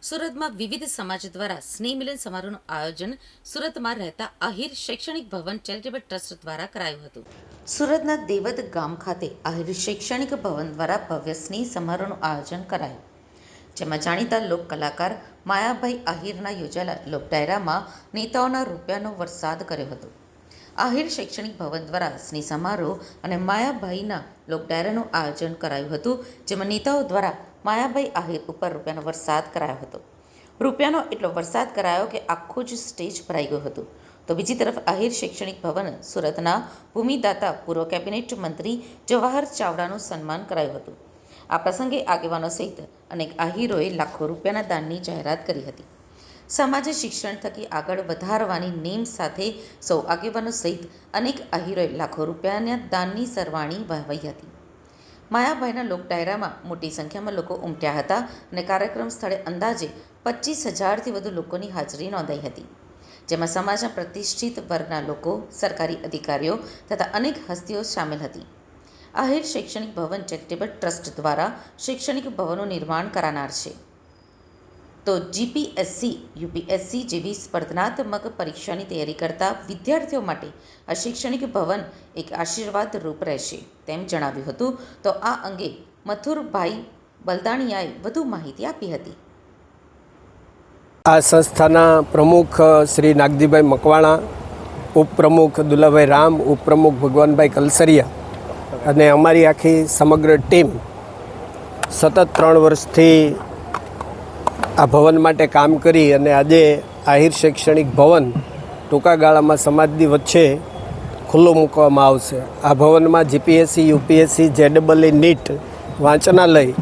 સુરતમાં વિવિધ સમાજ દ્વારા સ્નેહ મિલન સમારોહનું આયોજન સુરતમાં રહેતા આહિર શૈક્ષણિક ભવન ચેરિટેબલ ટ્રસ્ટ દ્વારા કરાયું હતું। સુરતના દેવદ ગામ ખાતે આહિર શૈક્ષણિક ભવન દ્વારા ભવ્ય સ્નેહ સમારોહનું આયોજન કરાયું, જેમાં જાણીતા લોક કલાકાર માયાભાઈ આહિરના યોજાયેલા લોક ડાયરામાં નેતાઓના રૂપિયાનો વરસાદ કર્યો હતો। આહિર શૈક્ષણિક ભવન દ્વારા સ્નેહ સમારોહ અને માયાભાઈના લોક ડાયરાનું આયોજન કરાયું હતું, જેમાં નેતાઓ દ્વારા માયાભાઈ આહિર ઉપર રૂપિયાનો વરસાદ કરાયો હતો। રૂપિયાનો એટલો વરસાદ કરાયો કે આખું જ સ્ટેજ ભરાઈ ગયું હતું। તો બીજી તરફ આહિર શૈક્ષણિક ભવન સુરતના ભૂમિદાતા પૂર્વ કેબિનેટ મંત્રી જવાહર ચાવડાનું સન્માન કરાયું હતું। આ પ્રસંગે આગેવાનો સહિત અનેક આહિરોએ લાખો રૂપિયાના દાનની જાહેરાત કરી હતી। સમાજે શિક્ષણ થકી આગળ વધારવાની નેમ સાથે સૌ આગેવાનો સહિત અનેક આહિરોએ લાખો રૂપિયાના દાનની સરવાણી વહાવી હતી। માયાભાઈના લોક ડાયરામાં મોટી સંખ્યામાં લોકો ઉમટ્યા હતા અને કાર્યક્રમ સ્થળે અંદાજે 25,000થી વધુ લોકોની હાજરી નોંધાઈ હતી, જેમાં સમાજના પ્રતિષ્ઠિત વર્ગના લોકો, સરકારી અધિકારીઓ તથા અનેક હસ્તીઓ સામેલ હતી। આહિર શૈક્ષણિક ભવન ચેરિટેબલ ટ્રસ્ટ દ્વારા શૈક્ષણિક ભવનનું નિર્માણ કરાનાર છે, તો જીપીએસસી, યુપીએસસી જેવી સ્પર્ધાત્મક પરીક્ષાની તૈયારી કરતા વિદ્યાર્થીઓ માટે આ શૈક્ષણિક ભવન એક આશીર્વાદ રૂપ રહેશે તેમ જણાવ્યું હતું। તો આ અંગે મથુરભાઈ બલદાણિયાએ વધુ માહિતી આપી હતી। આ સંસ્થાના પ્રમુખ શ્રી નાગજીભાઈ મકવાણા, ઉપપ્રમુખ દુલાભાઈ રામ, ઉપપ્રમુખ ભગવાનભાઈ કલસરિયા અને અમારી આખી સમગ્ર ટીમ સતત 3 વર્ષથી આ ભવન માટે કામ કરી અને આજે આહિર શૈક્ષણિક ભવન ટૂંકા ગાળામાં સમાજની વચ્ચે ખુલ્લું મૂકવામાં આવશે। આ ભવનમાં જીપીએસસી, યુપીએસસી, જેડબલઈ, નીટ, વાંચનાલય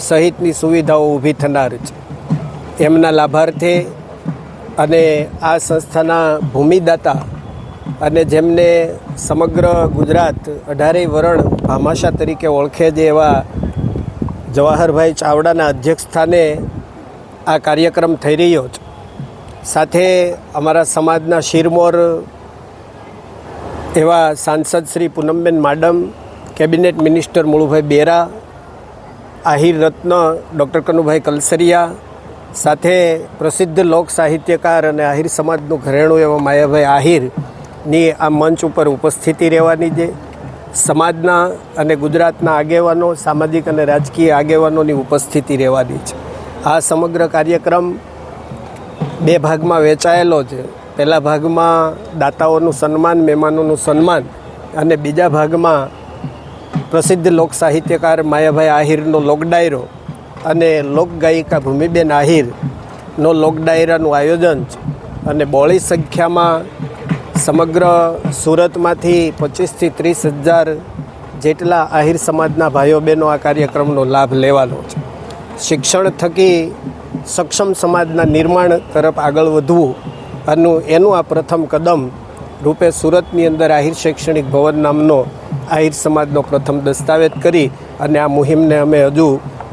સહિતની સુવિધાઓ ઊભી થનાર છે। એમના લાભાર્થે અને આ સંસ્થાના ભૂમિદાતા અને જેમને સમગ્ર ગુજરાત 18 વરણ ભામાશા તરીકે ઓળખે છે એવા જવાહરભાઈ ચાવડાના અધ્યક્ષસ્થાને આ કાર્યક્રમ થઈ રહ્યો છે। સાથે અમારા સમાજના શિરમોર એવા સાંસદ શ્રી પૂનમબેન માડમ, કેબિનેટ મિનિસ્ટર મુળુભાઈ બેરા, આહિર રત્ન ડૉક્ટર કનુભાઈ કલસરિયા, સાથે પ્રસિદ્ધ લોક સાહિત્યકાર અને આહિર સમાજનું ઘરેણું એવા માયાભાઈ આહિરની આ મંચ ઉપર ઉપસ્થિતિ રહેવાની છે। સમાજના અને ગુજરાતના આગેવાનો, સામાજિક અને રાજકીય આગેવાનોની ઉપસ્થિતિ રહેવાની છે। આ સમગ્ર કાર્યક્રમ 2 ભાગમાં વહેંચાયેલો છે। પહેલા ભાગમાં દાતાઓનું સન્માન, મહેમાનોનું સન્માન અને બીજા ભાગમાં પ્રસિદ્ધ લોક સાહિત્યકાર માયાભાઈ આહિરનો લોક ડાયરો અને લોકગાયિકા ભૂમિબેન આહિરનો લોક ડાયરાનું આયોજન છે અને બહોળી સંખ્યામાં સમગ્ર સુરતમાંથી 25,000થી 30,000 જેટલા આહિર સમાજના ભાઈઓ બહેનો આ કાર્યક્રમનો લાભ લેવાનો છે। શિક્ષણ થકી સક્ષમ સમાજના નિર્માણ તરફ આગળ વધવું એનું આ પ્રથમ કદમ રૂપે સુરતની અંદર આહિર શૈક્ષણિક ભવન નામનો આહિર સમાજનો પ્રથમ દસ્તાવેજ કરી અને આ મુહિમને અમે હજુ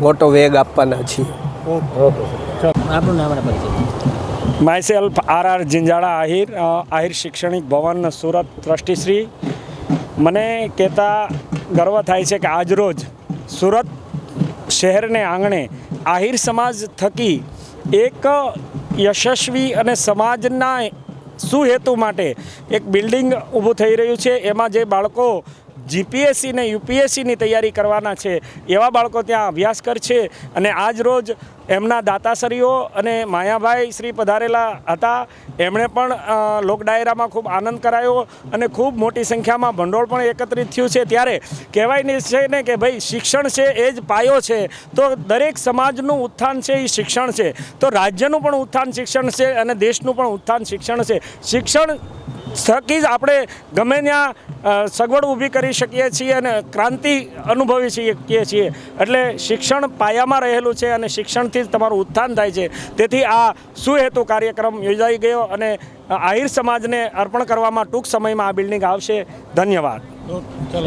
મોટો વેગ આપવાના છીએ। માયસેલ્ફ આર જિંજાળા આહિર શૈક્ષણિક ભવન સુરત ટ્રસ્ટીશ્રી। મને કહેતા ગર્વ થાય છે કે આજરોજ સુરત શહેરને આંગણે આહિર સમાજ થકી એક યશસ્વી અને સમાજના સુહેતુ માટે એક બિલ્ડિંગ ઊભું થઈ રહ્યું છે। એમાં જે બાળકો જીપીએસસી ને યુપીએસસીની તૈયારી કરવાના છે એવા બાળકો ત્યાં અભ્યાસ કરશે અને આજ રોજ એમના દાતાશ્રીઓ અને માયાભાઈ શ્રી પધારેલા હતા। એમણે પણ લોક ડાયરામાં ખૂબ આનંદ કરાયો અને ખૂબ મોટી સંખ્યામાં ભંડોળ પણ એકત્રિત થયું છે। ત્યારે કહેવાય છે ને કે ભાઈ શિક્ષણ છે એ જ પાયો છે, તો દરેક સમાજનું ઉત્થાન છે એ શિક્ષણ છે, તો રાજ્યનું પણ ઉત્થાન શિક્ષણ છે અને દેશનું પણ ઉત્થાન શિક્ષણ છે। શિક્ષણ થકી જ આપણે ગમે ત્યાં સગવડ ઊભી કરી શકીએ છીએ અને ક્રાંતિ અનુભવી શકીએ છીએ। એટલે શિક્ષણ પાયામાં રહેલું છે અને શિક્ષણથી જ તમારું ઉત્થાન થાય છે। તેથી આ સુહેતુ કાર્યક્રમ યોજાઈ ગયો અને આહિર સમાજને અર્પણ કરવામાં ટૂંક સમયમાં આ બિલ્ડિંગ આવશે। ધન્યવાદ।